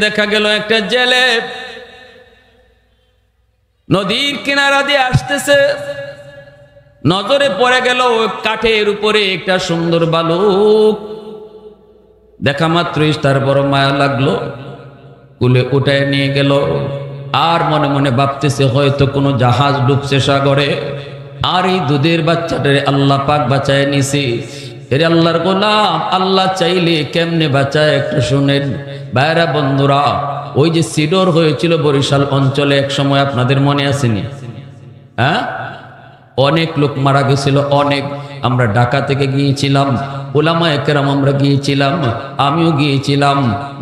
দেখা গেল একটা জেলে নদীর কিনারা দিয়ে আসতেছে, নজরে পড়ে গেল কাঠের উপরে একটা সুন্দর বালক। দেখা মাত্রই তার বড় মায়া লাগলো, কুলে উঠায় নিয়ে গেল। আর মনে মনে ভাবতেছে হয়তো কোনো জাহাজ ডুবছে সাগরে, আর এই দুধের বাচ্চাটারে আল্লাহ পাক বাঁচায় নিছে। এর আল্লাহর গোলাম, আল্লাহ চাইলে কেমনে বাঁচায় একটু শুনেন। ভাইরা বন্ধুরা, ওই যে সিডর হয়েছিল বরিশাল অঞ্চলে এক সময়, আপনাদের মনে আসেনি? হ্যাঁ, অনেক লোক মারা গেছিল, অনেক। আমরা ঢাকা থেকে গিয়েছিলাম, ওলামায়ে কেরাম আমরা গিয়েছিলাম, আমিও গিয়েছিলাম,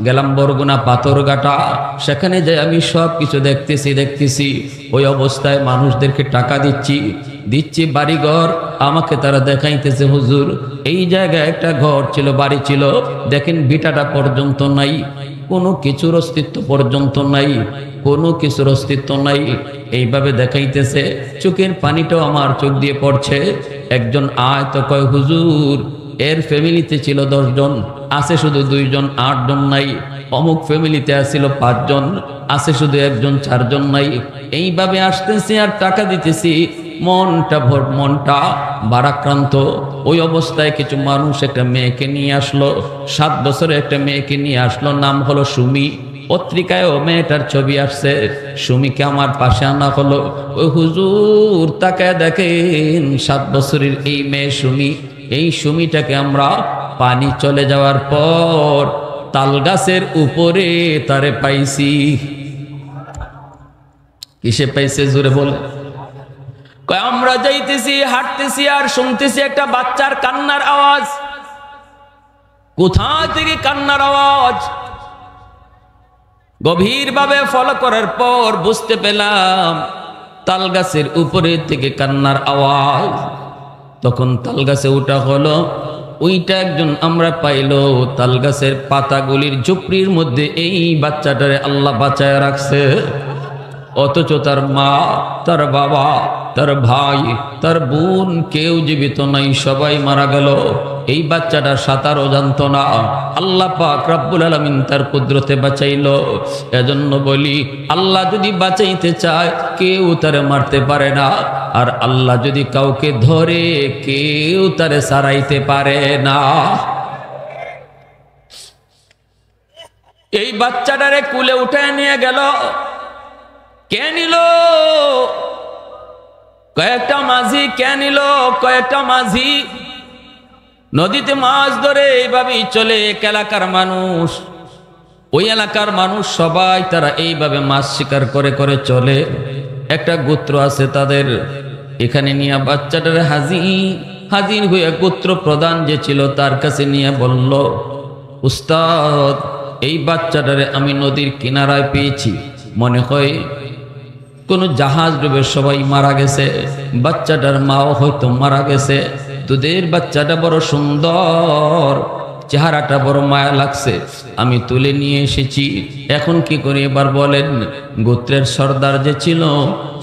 গেলাম বরগুনা পাথরঘাটা। সেখানে যাই আমি সব কিছু দেখতেছি। ওই অবস্থায় মানুষদেরকে টাকা দিচ্ছি বাড়িঘর, আমাকে তারা দেখাইতেছে হুজুর এই জায়গায় একটা ঘর ছিল, বাড়ি ছিল, দেখেন ভিটাটা পর্যন্ত নাই, কোনো কিছুর অস্তিত্ব পর্যন্ত নাই, কোনো কিছুর অস্তিত্ব নাই। এইভাবে দেখাইতেছে, চোখের পানিটাও আমার চোখ দিয়ে পড়ছে। একজন আয় তো কয় হুজুর এর ফ্যামিলিতে ছিল 10 জন, আছে শুধু 2 জন, 8 জন নাই। অমুক ফ্যামিলিতে আসছিল 5 জন, আছে শুধু 1 জন, 4 জন নাই। এইভাবে আসতেছি আর টাকা দিতেছি, মনটা ভারাক্রান্ত। ওই অবস্থায় কিছু মানুষ একটা মেয়েকে নিয়ে আসলো, 7 বছরের একটা মেয়েকে নিয়ে আসলো, নাম হলো সুমি। পত্রিকায়ও মেয়েটার ছবি আসছে। সুমিকে আমার পাশে আনা হলো। ওই হুজুর তাকায় দেখেন 7 বছরের এই মেয়ে সুমি, এই সুমিটাকে আমরা পানি চলে যাওয়ার পর তালগাছের উপরে তারে পাইছি। কিসে পাইছে জোরে বলে? আমরা যাইতেছি, হাঁটতেছি আর শুনতেছি একটা বাচ্চার কান্নার আওয়াজ। কোথা থেকে কান্নার আওয়াজ? গভীরভাবে ফলো করার পর বুঝতে পেলাম তালগাছের উপরে থেকে কান্নার আওয়াজ। তখন তালগাছে উঠা হলো, ওইটা একজন আমরা পাইলো তালগাছের পাতাগুলির ঝুপড়ির মধ্যে এই বাচ্চাটারে আল্লাহ বাঁচায় রাখছে। অথচ তার মা, তার বাবা, তার ভাই, তার বোন কেউ জীবিত নাই, সবাই মারা গেল। এই বাচ্চাটা সাঁতারও জানতো না, আল্লাহ পাক রব্বুল আলামিন তার কুদরতে বাঁচাইলো। এজন্য বলি, আল্লাহ যদি বাঁচাইতে চায় কেউ তারে মারতে পারে না, আর আল্লাহ যদি কাউকে ধরে কেউ তারে সারাইতে পারে না। এই বাচ্চাটারে কুলে উঠে নিয়ে গেল। কে নিল? কয়েকটা মাঝি। কে নিল? কয়েকটা মাঝি। নদীতে মাছ ধরে এইভাবেই চলে এক এলাকার মানুষ। ওই এলাকার মানুষ সবাই তারা এইভাবে মাছ শিকার করে করে চলে। একটা গোত্র আছে তাদের, এখানে নিয়ে বাচ্চাটার হাজির হয়ে গোত্র প্রধান যে ছিল তার কাছে নিয়ে বলল, উস্তাদ এই বাচ্চাটারে আমি নদীর কিনারায় পেয়েছি, মনে হয় কোনো জাহাজ ডুবে সবাই মারা গেছে, বাচ্চাটার মাও হয়তো মারা গেছে। দুধের বাচ্চাটা বড় সুন্দর, চেহারাটা বড় মায়া লাগছে, আমি তুলে নিয়ে এসেছি। এখন কি করি এবার বলেন? গোত্রের সর্দার যে ছিল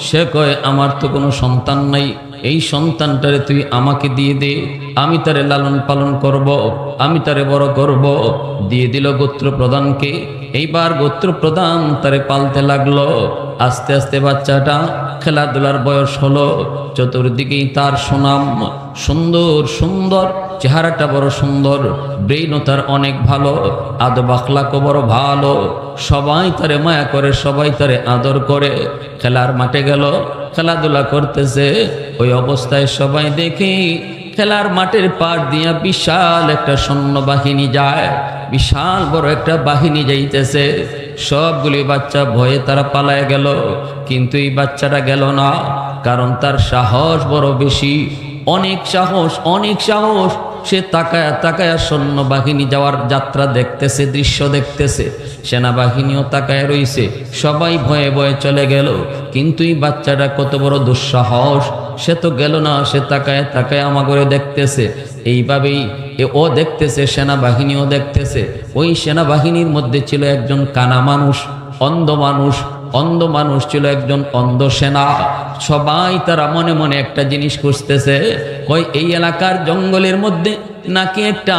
সে কয়, আমার তো কোনো সন্তান নাই, এই সন্তানটারে তুই আমাকে দিয়ে দে, আমি তারে লালন পালন করব, আমি তারে বড় করব। দিয়ে দিল গোত্র প্রধানকে। এইবার গোত্র প্রধান তারে পালতে লাগলো। আস্তে আস্তে বাচ্চাটা খেলাধুলার বয়স হলো, চতুর্দিকেই তার সুনাম, সুন্দর সুন্দর চেহারাটা বড় সুন্দর, ব্রেইনও তার অনেক ভালো, আদব আখলাকও বড় ভালো। সবাই তারে মায়া করে, সবাই তারে আদর করে। খেলার মাঠে গেল, খেলাধুলা করতেছে। ওই অবস্থায় সবাই দেখি খেলার মাঠের পার দিয়া বিশাল একটা সৈন্যবাহিনী যায়, বিশাল বড় একটা বাহিনী যাইতেছে। সবগুলি বাচ্চা ভয়ে তারা পালায় গেল, কিন্তু এই বাচ্চাটা গেল না, কারণ তার সাহস বড় বেশি, অনেক সাহস, অনেক সাহস। সে তাকায়া তাকায়া সৈন্যবাহিনী যাওয়ার যাত্রা দেখতেছে, দৃশ্য দেখতেছে। সেনাবাহিনীও তাকায় রইছে, সবাই ভয়ে ভয়ে চলে গেল। কিন্তু এই বাচ্চাটা কত বড় দুঃসাহস, সে তো গেল না, সে তাকায় তাকায় আমাগরে দেখতেছে। এইভাবেই ও দেখতেছে, সেনাবাহিনীও দেখতেছে। ওই সেনাবাহিনীর মধ্যে ছিল একজন কানা মানুষ, অন্ধ মানুষ, অন্ধ মানুষ ছিল একজন অন্ধ সেনা। সবাই তারা মনে মনে একটা জিনিস খুঁজতেছে, কই এই এলাকার জঙ্গলের মধ্যে নাকি একটা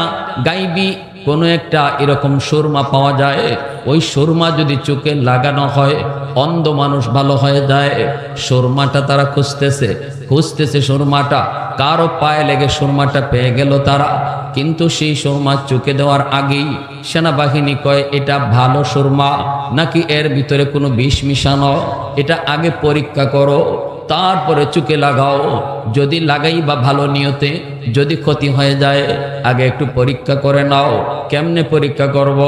গাইবি কোনো একটা এরকম সুরমা পাওয়া যায়, ওই সুরমা যদি চোখে লাগানো হয় অন্ধ মানুষ ভালো হয়ে যায়। সুরমাটা তারা খুঁজতেছে সুরমাটা, কারো পায়ে লেগে সুরমাটা পেয়ে গেল তারা। কিন্তু সেই সুরমা চোখে দেওয়ার আগেই সেনাবাহিনী কয় এটা ভালো সুরমা নাকি এর ভিতরে কোনো বিষ মিশানো, এটা আগে পরীক্ষা করো, তারপরে চোখে লাগাও। যদি লাগাই বা ভালো নিয়তে, যদি ক্ষতি হয়ে যায় আগে একটু পরীক্ষা করে নাও। কেমনে পরীক্ষা করব?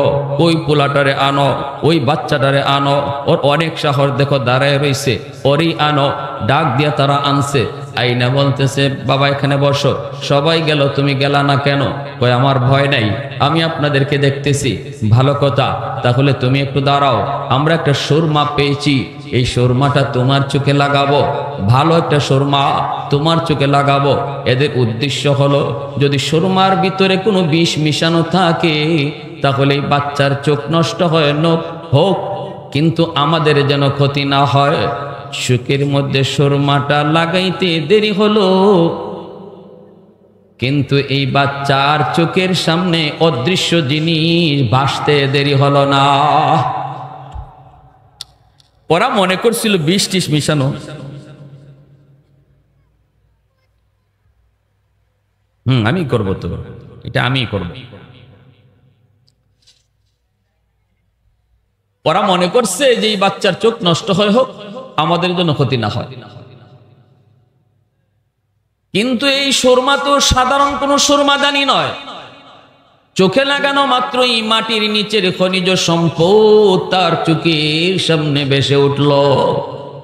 ওই পোলাটারে আনো, ওই বাচ্চাটারে আনো, ওর অনেক সাহস দেখো দাঁড়ায় রইছে, ওরই আনো। ডাক দিয়া তারা আনছে, আইনা বলতেছে বাবা এখানে বসো। সবাই গেল, তুমি গেলা না কেন? কয় আমার ভয় নাই, আমি আপনাদেরকে দেখতেছি। ভালো কথা, তাহলে তুমি একটু দাঁড়াও, আমরা একটা সুরমা পেয়েছি, এই সুরমাটা তোমার চোখে লাগাবো, ভালো একটা সুরমা তোমার চোখে লাগাবো। এদের উদ্দেশ্য হলো যদি সুরমার ভিতরে কোনো বিষ মিশানো থাকে তাহলে এই বাচ্চার চোখ নষ্ট হয় হোক, কিন্তু আমাদের যেন ক্ষতি না হয়। চোখের মধ্যে সুরমাটা লাগাইতে দেরি হলো, কিন্তু এই বাচ্চার চোখের সামনে অদৃশ্য জিনিস ভাসতে দেরি হলো না। ওরা মনে করছিল বিষ টিস মিশানো। আমি করব, তো এটা আমি করব। ওরা মনে করছে যে এই বাচ্চার চোখ নষ্ট হয় হোক, আমাদের জন্য ক্ষতি না হয়। কিন্তু এই সুরমা তো সাধারণ কোনো সুরমাদানি নয়, চোখে লাগানো মাত্রই মাটির নিচের খনিজ সম্পদ তার চোখের সামনে ভেসে উঠল।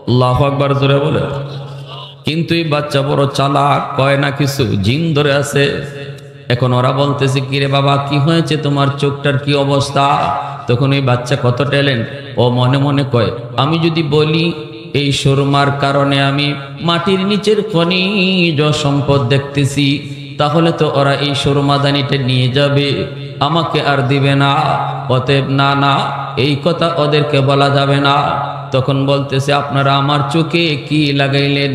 আল্লাহু আকবার জোরে বলে। কিন্তু এই বাচ্চা বড় চালাক, কয় না কিছু, জিন ধরে আছে। এখন ওরা বলতেছে কিরে বাবা কি হয়েছে, তোমার চোখটার কি অবস্থা? তখন এই বাচ্চা কত ট্যালেন্ট, ও মনে মনে কয় আমি যদি বলি এই সুরমার কারণে আমি মাটির নিচের খনিজ সম্পদ দেখতেছি, তাহলে তো ওরা এই সুরমাদানিটা নিয়ে যাবে, আমাকে আর দিবে না। অতএব না, এই কথা ওদেরকে বলা যাবে না। তখন বলতেছে আপনারা আমার চোখে কি লাগাইলেন?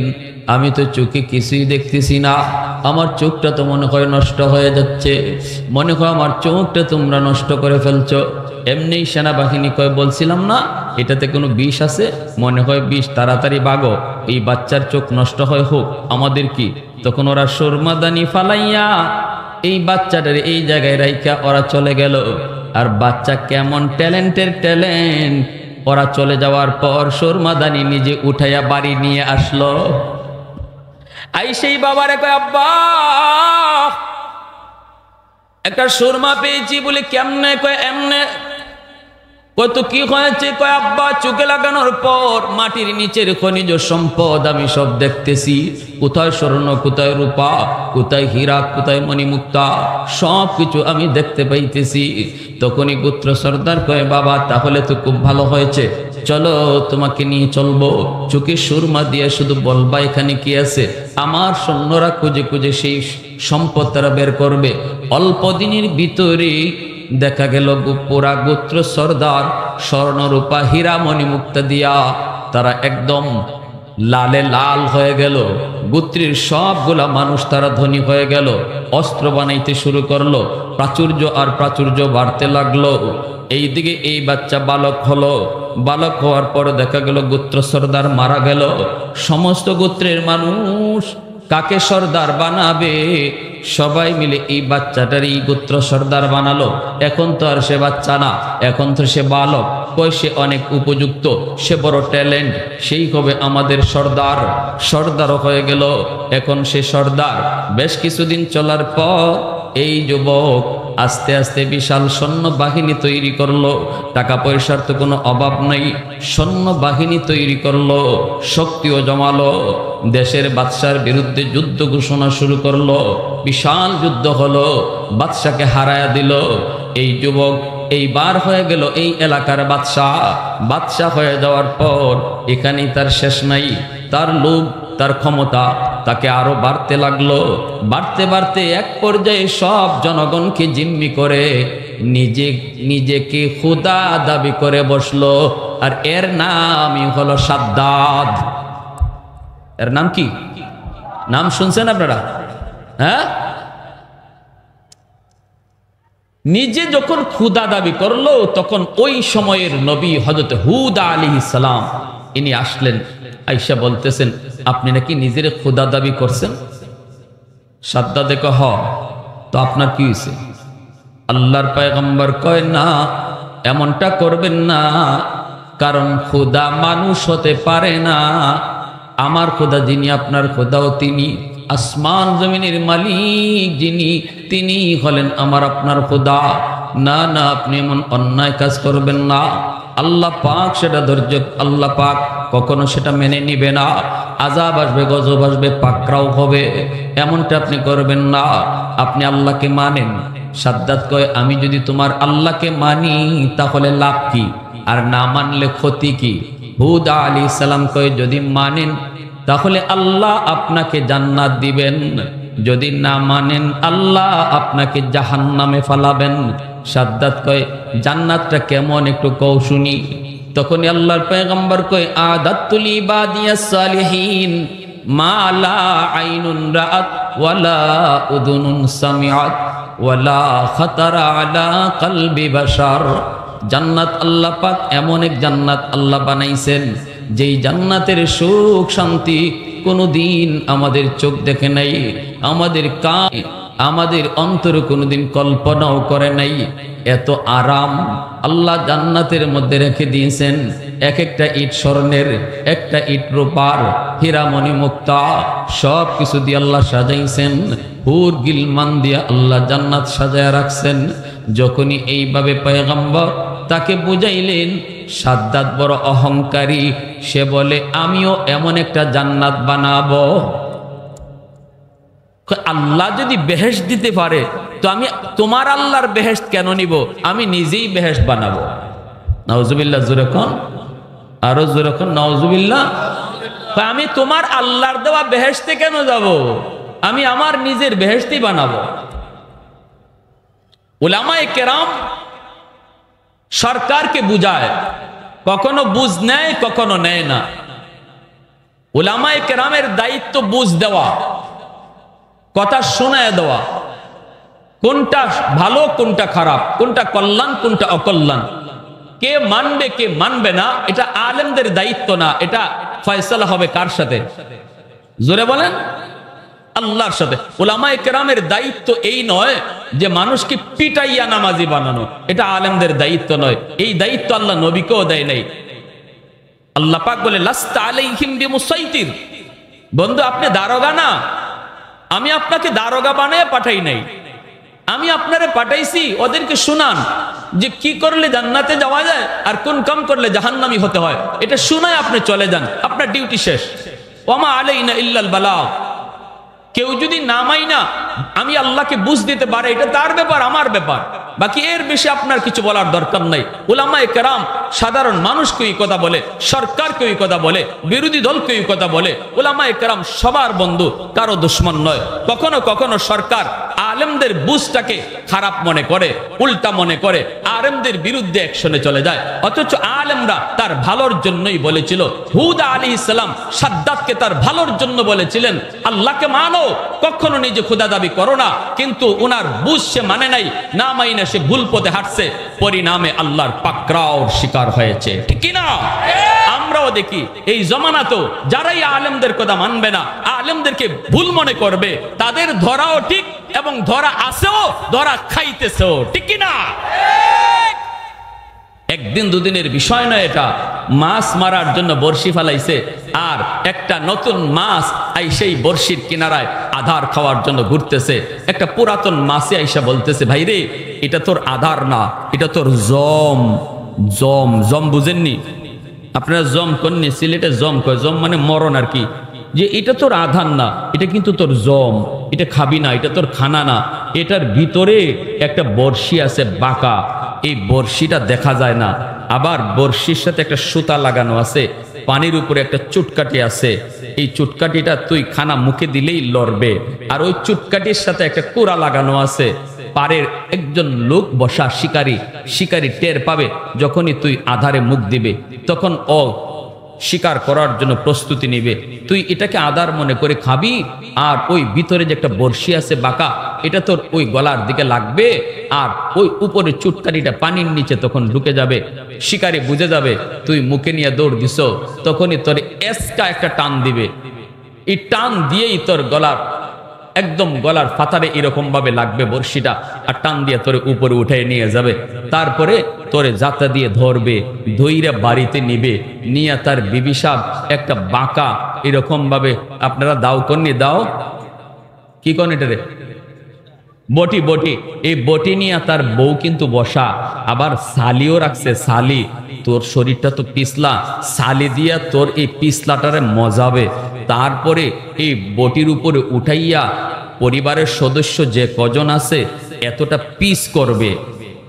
আমি তো চোখে কিছুই দেখতেছি না, আমার চোখটা তো মনে হয় নষ্ট হয়ে যাচ্ছে, মনে হয় আমার চোখটা তোমরা নষ্ট করে ফেলছো। এমনি সেনাবাহিনী কয় বলছিলাম না এটাতে কোনো বিষ আছে, মনে হয় বিষ, তাড়াতাড়ি ভাগো, এই বাচ্চার চোখ নষ্ট হয় হোক, আমাদের কি? তখন ওরা সুরমাদানি ফালাইয়া এই বাচ্চাটার এই জায়গায় রাইখা ওরা চলে গেল। আর বাচ্চা কেমন ট্যালেন্টের ট্যালেন্ট, ওরা চলে যাওয়ার পর সুরমাদানি নিজে উঠাইয়া বাড়ি নিয়ে আসলো। আই সেই বাবারে কয় আব্বা একটা সুরমা পেয়েছি বলে। কেমনে? কয় এমনে। কয় তো কি হয়েছে? কয় আব্বা চোখে লাগানোর পর মাটির নিচের খনিজ সম্পদ আমি সব দেখতেছি, কোথায় স্বর্ণ, কোথায় রূপা, কোথায় হীরা, কোথায় মণিমুক্তা, সব কিছু আমি দেখতে পাইতেছি। তখনই গোত্র সর্দার কয় বাবা তাহলে তো খুব ভালো হয়েছে, চলো তোমাকে নিয়ে চলবো, চোখে সুরমা দিয়ে শুধু বলবা এখানে কি আছে। আমার সৈন্যরা খুঁজে খুঁজে সেই সম্পদ তারা বের করবে। অল্প দিনের ভিতরে দেখা গেল পুরা গোত্র সর্দার স্বর্ণরূপা হীরা মণিমুক্তা দিয়া তারা একদম লালে লাল হয়ে গেল। গোত্রের সবগুলা মানুষ তারা ধনী হয়ে গেল, অস্ত্র বানাইতে শুরু করলো, প্রাচুর্য আর প্রাচুর্য বাড়তে লাগলো। এইদিকে এই বাচ্চা বালক হলো, বালক হওয়ার পর দেখা গেল গোত্র সর্দার মারা গেল। সমস্ত গোত্রের মানুষ কাকে সর্দার বানাবে, সবাই মিলে এই বাচ্চাটারই গোত্র সর্দার বানালো। এখন তো আর সে বাচ্চা না, এখন তো সে বালক, কই সে অনেক উপযুক্ত, সে বড় ট্যালেন্ট, সেই হবে আমাদের সর্দার। সর্দারও হয়ে গেল, এখন সে সর্দার। বেশ কিছুদিন চলার পর এই যুবক আস্তে আস্তে বিশাল সৈন্য বাহিনী তৈরি করলো। টাকা পয়সার তো কোনো অভাব নেই, সৈন্য বাহিনী তৈরি করলো, শক্তিও জমালো, দেশের বাদশার বিরুদ্ধে যুদ্ধ ঘোষণা শুরু করলো। বিশাল যুদ্ধ হলো, বাদশাকে হারায়া দিল। এই যুবক এইবার হয়ে গেল এই এলাকার বাদশাহ। বাদশাহ হয়ে যাওয়ার পর এখানেই তার শেষ নাই, তার লোভ, তার ক্ষমতা তাকে আরো বাড়তে লাগলো। বাড়তে বাড়তে এক পর্যায়ে সব জনগণকে জিম্মি করে নিজেকে খুদা দাবি করে বসলো। আর এর নামই হলো সাদ্দাদ। এর নাম কি? নাম শুনছেন আপনারা? হ্যাঁ, নিজে যখন ক্ষুধা দাবি করলো তখন ওই সময়ের নবী হযরত হুদ আলাইহিস সালাম ইনি আসলেন, আয়েশা বলতেছেন আপনি নাকি নিজের ক্ষুধা দাবি করছেন? সাদ্দাদে কহ তো আপনার কি হয়েছে? আল্লাহর পয়গম্বর কয় না, এমনটা করবেন না, কারণ ক্ষুধা মানুষ হতে পারে না। আমার খোদা যিনি, আপনার খোদাও তিনি। আসমান জমিনের মালিক যিনি, তিনি হলেন আমার আপনার খোদা। না না, আপনি এমন অন্যায় কাজ করবেন না। আল্লাহ পাক সেটা ধৈর্য, আল্লাহ পাক কখনো সেটা মেনে নিবে না। আযাব আসবে, গজব আসবে, পাকড়াও হবে, এমনটা আপনি করবেন না। আপনি আল্লাহকে মানেন। সাদ্দাত কয় আমি যদি তোমার আল্লাহকে মানি তাহলে লাভ কি, আর না মানলে ক্ষতি কি? হুদ আলাইহিস সালাম কয় যদি মানেন তাহলে আল্লাহ আপনাকে জান্নাত দিবেন, যদি না মানেন আল্লাহ আপনাকে জাহান্নামে ফালাবেন। সাদ্দাত কয় জান্নাতটা কেমন একটু কও শুনি। তখনই আল্লাহর পয়গম্বর কয় আদাতুল ইবাদিয়াস সালিহিন মা লা আইনুন রাআত ওয়ালা উযুনুন সামিআত ওয়ালা খাতারা আলা কলবি বাশার। জান্নাত আল্লাহ পাক এমন এক জান্নাত আল্লাহ বানাইছেন যেই জান্নাতের সুখ শান্তি কোনোদিন আমাদের চোখ দেখে নাই, আমাদের কান, আমাদের অন্তরে কোনোদিন কল্পনাও করে নাই। এত আরাম আল্লাহ জান্নাতের মধ্যে রেখে দিয়েছেন। এক একটা ইট স্বর্ণের, একটা ইট রূপার, হীরামণি মুক্তা, সব কিছু দিয়ে আল্লাহ সাজাইছেন। হুর গিলমান দিয়ে আল্লাহ জান্নাত সাজায় রাখছেন। যখনই এইভাবে পয়গম্বর তাকে বুঝাইলেন, সাদ্দাত বড় অহংকারী, সে বলে আমিও এমন একটা জান্নাত বানাবো। আল্লাহ যদি বেহেশত দিতে পারে তো আমি তোমার আল্লাহর বেহেশত কেন নিব? আমি নিজেই বেহেশত বানাবো। নাউজুবিল্লাহ, জোরে কোন, আরো জোরে কোন নাউজুবিল্লাহ। আমি তোমার আল্লাহর দেওয়া বেহেশতে কেন যাব? আমি আমার নিজের বেহেশতই বানাবো। উলামায়ে কেরাম সরকারকে বুঝায়, কখনো বুঝ নেয় কখনো নেয় না। উলামায়ে কেরামের দায়িত্ব বুঝ দেওয়া, কথা শোনায় দেওয়া, কোনটা ভালো কোনটা খারাপ, কোনটা কল্যাণ কোনটা অকল্যাণ, কে মানবে কে মানবে না, এটা আলেমদের দায়িত্ব না। এটা ফয়সালা হবে কার সাথে? জোরে বলেন, আল্লাহর সাথে। উলামায়ে কেরামের দায়িত্ব এই নয় যে মানুষকে পিটাইয়া নামাজি বানানো, এটা আলেমদের দায়িত্ব নয়। এই দায়িত্ব আল্লাহ নবীকেও দেয় নাই। আল্লাহ পাক বলে লাস্তা আলাইহিম বিমুসাইতির, বন্ধু আপনি দারোগা না, আমি আপনাকে দারোগা বানায় পাঠাই নাই। আমি আপনারে পাঠাইছি ওদেরকে শুনান যে কি করলে জান্নাতে যাওয়া যায় আর কোন কাম করলে জাহান্নামী হতে হয়, এটা শুনায় আপনি চলে যান, আপনার ডিউটি শেষ। ওমা আলাইনা ইল্লাল বালাগ। কেউ যদি নামাই না আমি আল্লাহকে বুঝ দিতে পারে, এটা তার ব্যাপার, আমার ব্যাপার, বাকি এর বেশি আপনার কিছু বলার দরকার নাই। উলামায়ে কেরাম সাধারণ মানুষকে এই কথা বলে, সরকারকে এই কথা বলে, বিরোধী দলকে এই কথা বলে। উলামায়ে কেরাম সবার বন্ধু, কারো দুশ্মন নয়। কখনো কখনো সরকার আলেমদের বুঝটাকে খারাপ মনে করে, উল্টা মনে করে, আলেমদের বিরুদ্ধে অ্যাকশনে চলে যায়। অথচ আলেমরা তার ভালোর জন্যই বলেছিল। হুদ আলাইহিস সালাম সাদ্দাতকে তার ভালোর জন্য বলেছিলেন আল্লাহকে মানো, কখনো নিজে খোদা দাবি করো না। কিন্তু উনার বুঝ সে মানে নাই, না মাইনে সে ভুল পথে হাঁটছে, পরিণামে আল্লাহর পাকড়াওর শিকার হয়েছে। ঠিক কি না? আমরাও দেখি এই জমানাতেও যারাই আলেমদের কথা মানবে না, আলেমদেরকে ভুল মনে করবে, তাদের ধরাও ঠিক এবং ধরা আসেও, ধরা খাইতেছেও। ঠিক কি না? একদিন দুদিনের বিষয় নয় এটা। মাছ মারার জন্য বড়শি ফেলাইছে, আর একটা নতুন মাছ আই সেই বড়শির কিনারায় আধার খাওয়ার জন্য ঘুরতেছে। একটা পুরাতন মাছে আইসা বলতেছে ভাই রে, এটা তোর আধার না, এটা তোর জম। জম, জম বুঝেননি আপনারা? জম কননি, সিলেটে জম কয়, জম মানে মরণ আর কি। যে এটা তোর আধার না, এটা কিন্তু তোর জম, এটা খাবি না, এটা তোর খানা না। এটার ভিতরে একটা বড়শি আছে বাঁকা, এই বড়শিটা দেখা যায় না। আবার বড়শির সাথে একটা সুতা লাগানো আছে, পানির উপরে একটা চুটকাটি আছে। এই চুটকাটিটা তুই খানা মুখে দিলেই লড়বে। আর ওই চুটকাটির সাথে একটা কোড়া লাগানো আছে। পারের একজন লোক বসা শিকারী, শিকারী টের পাবে যখনই তুই আধারে মুখ দিবে, তখন ও শিকার করার জন্য প্রস্তুতি নিবে। তুই এটাকে আধার মনে করে খাবি, আর ওই ভিতরে যে একটা বড়শি আছে বাঁকা, এটা তোর ওই গলার দিকে লাগবে, আর ওই উপরে চুটকারিটা পানির নিচে তখন ঢুকে যাবে। শিকারি বুঝে যাবে তুই মুখে নিয়ে দৌড় দিস, তখনই তোর এসকা একটা টান দিবে। এই টান দিয়েই তোর গলার একদম গলার ফাতারে এরকম ভাবে লাগবে বর্ষিটা, আর টান দিয়ে তোরে উপরে উঠে নিয়ে যাবে। তারপরে তোরে যাতা দিয়ে ধরবে, ধইরা বাড়িতে নিবে, নিয়ে তার বিবি সাহেব একটা বাঁকা এরকম ভাবে, আপনারা দাও কন্যা দাও কি কন এটারে, বটি, বটি, এই বটি নিয়ে তার বউ কিন্তু বসা, আবার সালিও রাখছে। সালি, তোর শরীরটা তো পিছলা, সালি দিয়া তোর এই পিছলাটারে মজাবে। তারপরে এই বটির উপরে উঠাইয়া পরিবারের সদস্য যে কজন আছে এতটা পিস করবে,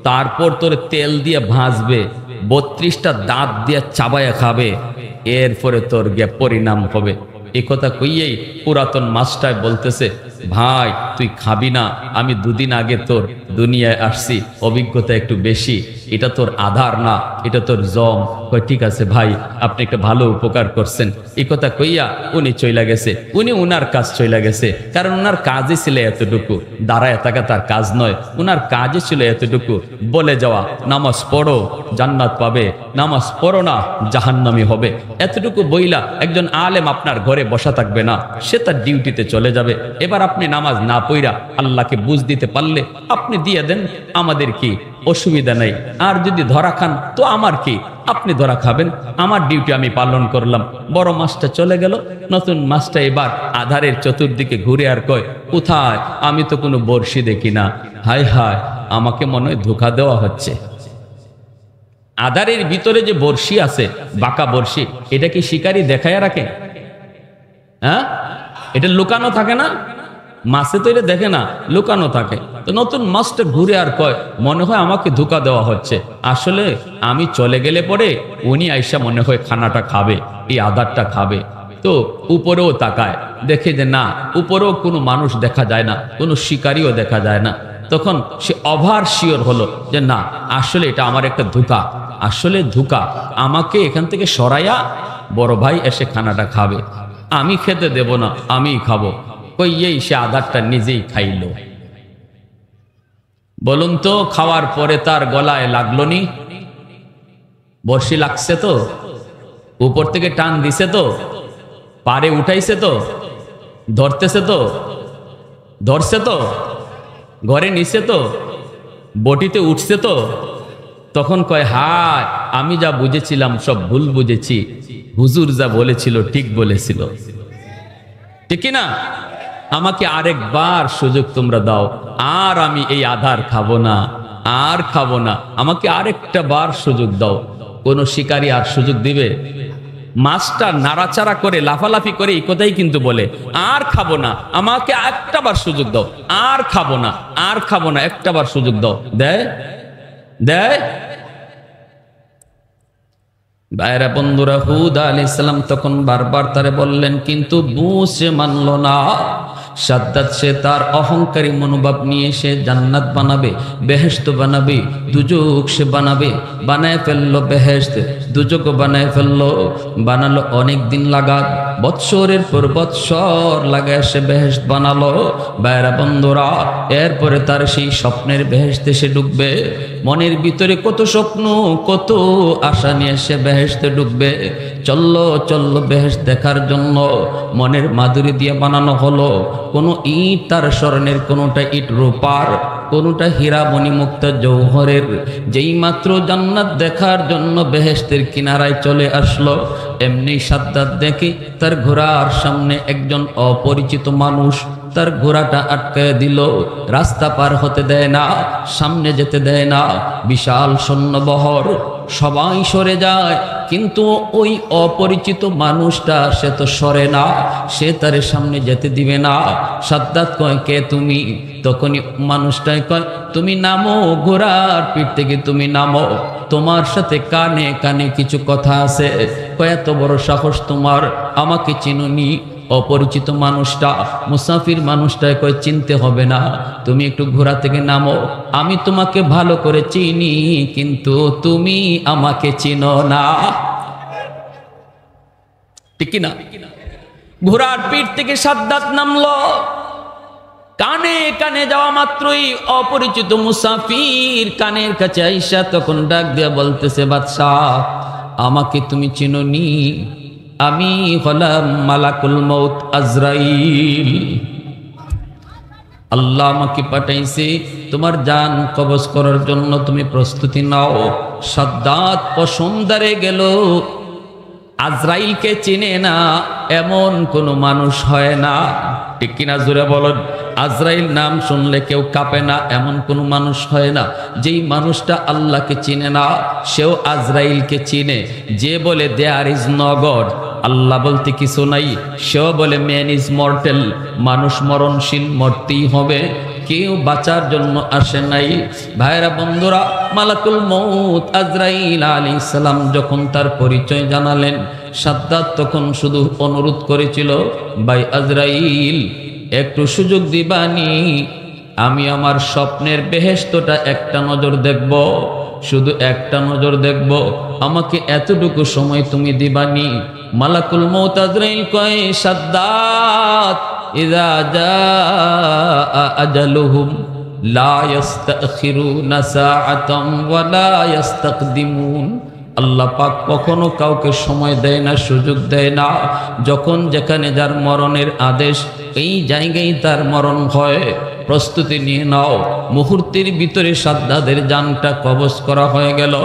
তারপর তোর তেল দিয়ে ভাজবে, 32টা দাঁত দিয়ে চাবায়া খাবে, এরপরে তোর গে পরিণাম হবে। এ কথা কইয়েই পুরাতন মাস্টার বলতেছে, ভাই তুই খাবি না, আমি দুদিন আগে তোর দুনিয়ায় আসছি, অভিজ্ঞতা একটু বেশি, এটা তোর আধার না, এটা তোর জম। কই ঠিক আছে ভাই, আপনি একটা ভালো উপকার করছেন। এই কথা কইয়া উনি চইলা গেছে। উনি উনার কাজ চইলা গেছে, কারণ উনার কাজই ছিল এতটুকু, দাঁড়ায় থাকা তার কাজ নয়, উনার কাজই ছিল এতটুকু, বলে যাওয়া নামাজ পড়ো জান্নাত পাবে, নামাজ পড়ো না জাহান্নামী হবে। এতটুকু বইলা একজন আলেম আপনার ঘরে বসা থাকবে না, সে তার ডিউটিতে চলে যাবে। এবার আপনি নামাজ না পড়া আল্লাহকে বুঝ দিতে পারলে আপনি দিয়ে দেন, আমাদের কি অসুবিধা নাই। আর যদি ধরা খান তো আমার কি, আপনি ধরা খাবেন, আমার ডিউটি আমি পালন করলাম। বড় মাসটা চলে গেল, নতুন মাসটা এবার আধারের চতুর্দিকে ঘুরে আর কয়, কোথায়, আমি তো কোনো বর্ষি দেখি না, হায় হায় আমাকে মনে হয় ধোঁকা দেওয়া হচ্ছে। আধারের ভিতরে যে বর্ষি আছে, বাঁকা বর্ষি, এটা কি শিকারী দেখায় রাখে? হ্যাঁ, এটা লুকানো থাকে না, মাছে তো এটা দেখে না, লুকানো থাকে। তো নতুন মাছটা ঘুরে আর কয়, মনে হয় আমাকে ধোঁকা দেওয়া হচ্ছে, আসলে আমি চলে গেলে পরে উনি আইসা মনে হয় খানাটা খাবে, এই আধারটা খাবে। তো উপরেও তাকায়, দেখে যে না, উপরেও কোনো মানুষ দেখা যায় না, কোনো শিকারিও দেখা যায় না। তখন সে ওভার শিওর হলো যে না, আসলে এটা আমার একটা ধোঁকা, আসলে ধোঁকা, আমাকে এখান থেকে সরাইয়া বড় ভাই এসে খানাটা খাবে, আমি খেতে দেব না, আমিই খাবো। কইয়েই সে আধারটা নিজেই খাইল। বলুন তো, খাওয়ার পরে তার গলায় লাগলো নি? বর্ষি লাগছে তো, উপর থেকে টান দিছে তো, পারে উঠাইছে তো, ধরতেছে তো, ধরছে তো, ঘরে নিছে তো, বটিতে উঠছে তো। তখন কয়, হায় আমি যা বুঝেছিলাম সব ভুল বুঝেছি, হুজুর যা বলেছিল ঠিক বলেছিল, ঠিক না? আমাকে আরেকবার সুযোগ তোমরা দাও, আর আমি এই আধার খাবো না, আর খাবো না, আমাকে আরেকটা বার সুযোগ দাও। কোন শিকারী আর সুযোগ দিবে? মাছটা নাড়াচাড়া করে লাফালাফি করে এই কথাই কিন্তু বলে, আর খাবো না, আমাকে একটা বার সুযোগ দাও, আর খাবো না, আর খাবো না, একটা বার সুযোগ দাও। দেয়? দেয়? ভাইরা বন্ধুরা, হুদ আলাইহিস সালাম তখন বারবার তারে বললেন, কিন্তু বুঝে মানল না। সাদ্দাত সে তার অহংকারী মনোভাব নিয়ে সে জান্নাত বানাবে, বেহেশত বানাবে, দুজক সে বানাবে, বানায় ফেললো বেহেশত, দুজক বানায় ফেললো। বানালো অনেক দিন লাগাত, বৎসরের পর বৎসর লাগায় সে বেহেশত বানালো। ভাইরা বন্ধুরা, এরপরে তার সেই স্বপ্নের বেহেশতে সে ঢুকবে। মনের ভিতরে কত স্বপ্ন, কত আশা নিয়ে সে বেহেশতে ঢুকবে। চললো চললো বেহেশত দেখার জন্য, মনের মাধুরী দিয়ে বানানো হলো। কোনো ইট তার স্বর্ণের, কোনোটা ইট রূপার, কোনোটা হীরা মণিমুক্তা জৌহরের। যেই মাত্র জান্নাত দেখার জন্য বেহেশতের কিনারায় চলে আসলো, এমনি সাদ্দাত দেখে তার ঘোড়ার সামনে একজন অপরিচিত মানুষ তার ঘোড়াটা আটকায় দিল, রাস্তা পার হতে দেয় না, সামনে যেতে দেয় না। বিশাল সৈন্যবহর, সবাই সরে যায়, কিন্তু ওই অপরিচিত মানুষটা সে তো সরে না, সে তার সামনে যেতে দিবে না। সাদ্দাত কয়, কে তুমি? তখনই মানুষটাই কয়, তুমি নামো, ঘোড়ার পিঠ থেকে তুমি নামো, তোমার সাথে কানে কানে কিছু কথা আছে। কয়, এত বড় সাহস তোমার, আমাকে চিনুনি? অপরিচিত মানুষটা, মুসাফির মানুষটাই কয়, চিনতে হবে না, তুমি একটু ঘোড়া থেকে নামো, আমি তোমাকে ভালো করে চিনি, কিন্তু তুমি আমাকে চিনো না। ঠিক না? ঘোড়ার পিঠ থেকে সাদ্দাত নামলো, কানে কানে যাওয়া মাত্রই অপরিচিত মুসাফির কানের কাছে আইসা তখন ডাক দিয়া বলতেছে, বাদশাহ আমাকে তুমি চিনোনি? আমি হলাম মালাকুল মউত আজরাইল। আল্লাহ আমাকে পাঠাইছে তোমার জান কবজ করার জন্য, তুমি প্রস্তুতি নাও। সাদ্দাত পশমদারে গেল। আজরাইলকে চিনে না এমন কোনো মানুষ হয় না, ঠিক কিনা জোরে বলেন? আজরাইল নাম শুনলে কেউ কাঁপে না এমন কোনো মানুষ হয় না। যেই মানুষটা আল্লাহকে চিনে না সেও আজরাইলকে চিনে। যে বলে দেয়ার ইজ নো গড, আল্লাহ বলতে কিছু নাই, সেও বলে ম্যান ইজ মর্টেল, মানুষ মরণশীল, মরতেই হবে, কেউ বাঁচার জন্য আসে নাই। ভাইরা বন্ধুরা, মালাকুল মউত আজরাইল আলাইহিস সালাম যখন তার পরিচয় জানালেন, সাদ্দাত তখন শুধু অনুরোধ করেছিল, ভাই আজরাইল একটু সুযোগ দিবানি, আমি আমার স্বপ্নের বেহেশতটা একটা নজর দেখব, শুধু একটা নজর দেখব, আমাকে এতটুকু সময় তুমি দিবানি। মালাকুল মউত আজরাইল কয়, সাদ্দাত ইযা জাআ আজালুহুম লা ইস্তাখিরুনা সাআতাম ওয়া লা ইস্তাকদিমুন। আল্লাহ পাক কখনো কাউকে সময় দেয় না, সুযোগ দেয় না। যখন যেখানে যার মরণের আদেশ, এই জায়গায় তার মরণ হয়। প্রস্তুতি নিয়ে নাও। মুহূর্তের ভিতরে সাদ্দাদের জানটা কবজ করা হয়ে গেল।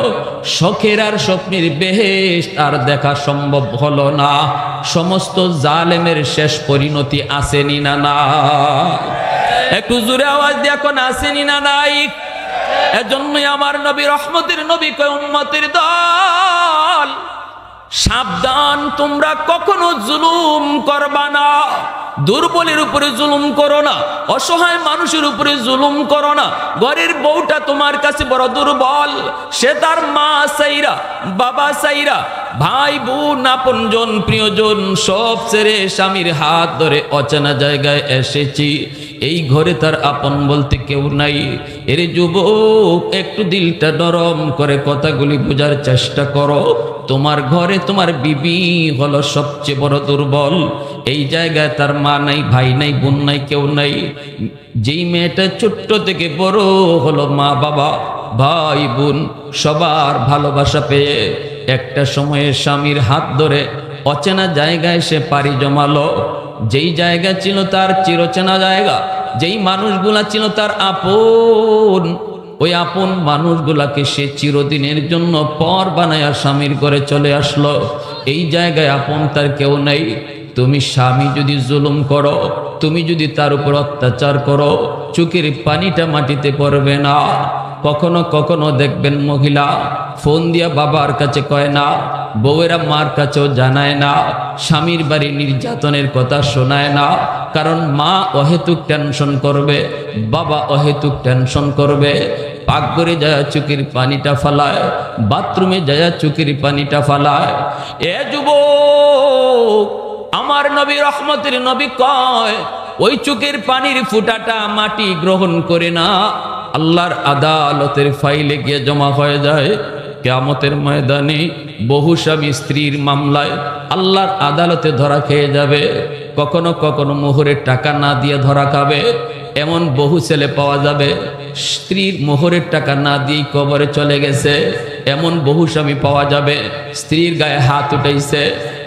শখের আর স্বপ্নের বেহেশত আর দেখা সম্ভব হলো না। সমস্ত জালেমের শেষ পরিণতি আসেনি না না? একটু জোরে আওয়াজ দিয়ে এখন আসেনি না নাই? এজন্যই আমার নবী, রহমতের নবী কয়, উম্মতের দল সাবধান, তোমরা কখনো জুলুম করবা না। দুর্বলের উপরে জুলুম করো না, অসহায় মানুষের উপরে জুলুম করো না। ঘরের বউটা তোমার কাছে বড় দুর্বল, সে তার মা সাইরা, বাবা সাইরা, ভাই বোন, আপনজন, প্রিয়জন সব ছেড়ে স্বামীর হাত ধরে অচেনা জায়গায় এসেছি। এই ঘরে তার আপন বলতে কেউ নাই। এর যুবক, একটু দিলটা নরম করে কথাগুলি বোঝার চেষ্টা করো। তোমার ঘরে তোমার বিবি হলো সবচেয়ে বড় দুর্বল। এই জায়গায় তার মা নাই, ভাই নাই, বোন নাই, কেউ নাই। যেই মেয়েটা ছোট্ট থেকে বড় হলো, মা বাবা, ভাই বোন সবার ভালোবাসা পেয়ে একটা সময়ে স্বামীর হাত ধরে অচেনা জায়গায় সে পাড়ি জমালো। যেই জায়গা ছিল তার চিরচেনা জায়গা, যেই মানুষগুলা ছিল তার আপন, ওই আপন মানুষগুলাকে সে চিরদিনের জন্য পর বানায়া স্বামীর ঘরে চলে আসলো। এই জায়গায় আপন তার কেউ নেই। তুমি স্বামী যদি জুলুম করো, তুমি যদি তার উপর অত্যাচার করো, চোখের পানিটা মাটিতে পড়বে না। কখনো কখনো দেখবেন মহিলা ফোন দিয়া বাবার কাছে কয় না, বউয়েরা মার কাছেও জানায় না, স্বামীর বাড়ি নির্যাতনের কথা শোনায় না। কারণ মা অহেতুক টেনশন করবে, বাবা অহেতুক টেনশন করবে। পাকঘরে যায় চোখের পানিটা ফালায়, বাথরুমে যায় চোখের পানিটা ফালায়। এ যুবক, আমার নবী, রহমতের নবী কয়, ওই চোখের পানির ফুটাটা মাটি গ্রহণ করে না, আল্লাহর আদালতের ফাইলে গিয়ে জমা হয়ে যায়। কিয়ামতের ময়দানে বহু স্বামী স্ত্রীর মামলায় আল্লাহর আদালতে ধরা খেয়ে যাবে। কখনো কখনো মোহরের টাকা না দিয়ে ধরা খাবে। এমন বহু ছেলে পাওয়া যাবে, স্ত্রীর মোহরের টাকা না দিয়ে কবরে চলে গেছে। এমন বহু স্বামী পাওয়া যাবে, স্ত্রীর গায়ে হাত উঠাইছে।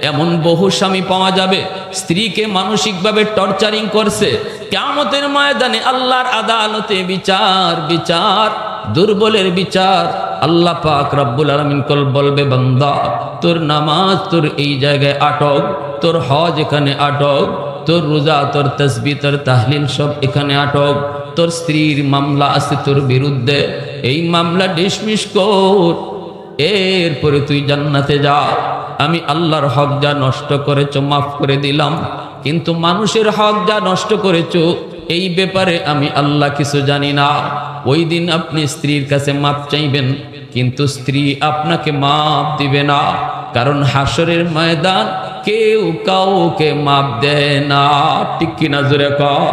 এমন বহু স্বামী পাওয়া যাবে, স্ত্রীকে মানসিকভাবে টর্চারিং করছে। কিয়ামতের ময়দানে আল্লাহর আদালতে বিচার, বিচার, দুর্বলের বিচার। আল্লাহ পাক রব্বুল আলামিন বলবে, বান্দা তোর নামাজ তোর এই জায়গায় আটক, তোর হজ এখানে আটক, তোর রোজা, তোর তাসবিহ, তোর তাহলিল সব এখানে আটক। তোর স্ত্রীর মামলা আছে তোর বিরুদ্ধে, এই মামলা ডিসমিস কর, এরপরে তুই জান্নাতে যা। আমি আল্লাহর হক যা নষ্ট করেছো মাফ করে দিলাম, কিন্তু মানুষের হক যা নষ্ট করেছো এই ব্যাপারে আমি আল্লাহ কিছু জানি না। ওই দিন আপনি স্ত্রীর কাছে মাপ চাইবেন, কিন্তু স্ত্রী আপনাকে মাপ দিবে না। কারণ হাসরের ময়দান কেউ কাউকে মাপ দেয় না, ঠিক কিনা জোরে কও?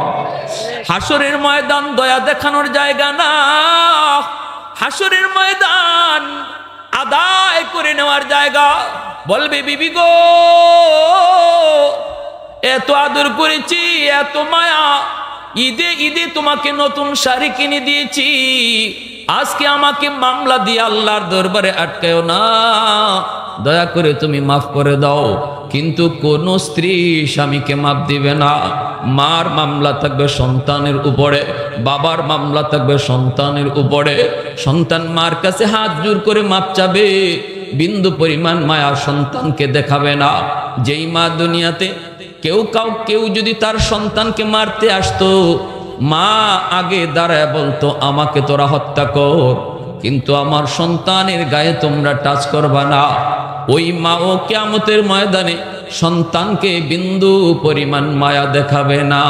হাসরের ময়দান দয়া দেখানোর জায়গা না, হাসরের ময়দান আদায় করে নেওয়ার জায়গা। বলবে, বিবি গো, এত আদর করেছি, এত মায়া, ঈদে ঈদে তোমাকে নতুন শাড়ি কিনে দিয়েছি, আজকে আমাকে মামলা দিয়ে আল্লাহর দরবারে আটকায়ও না, দয়া করে তুমি মাফ করে দাও। কিন্তু কোন স্ত্রী স্বামীকে মাফ দিবে না। মার মামলা থাকবে সন্তানের উপরে, বাবার মামলা থাকবে সন্তানের উপরে। সন্তান মার কাছে হাত জোর করে মাপ চাবে, বিন্দু পরিমাণ মায়া সন্তানকে দেখাবে না। যেই মা দুনিয়াতে কেউ যদি তার সন্তানকে মারতে আসতো, মা আগে দাঁড়ায় বলতো আমাকে তোরা হত্যা কর, কিন্তু আমার সন্তানের গায়ে তোমরা টাচ করবা না। ওই মা ও কিয়ামতের ময়দানে সন্তানকে বিন্দু পরিমাণ মায়া দেখাবে না।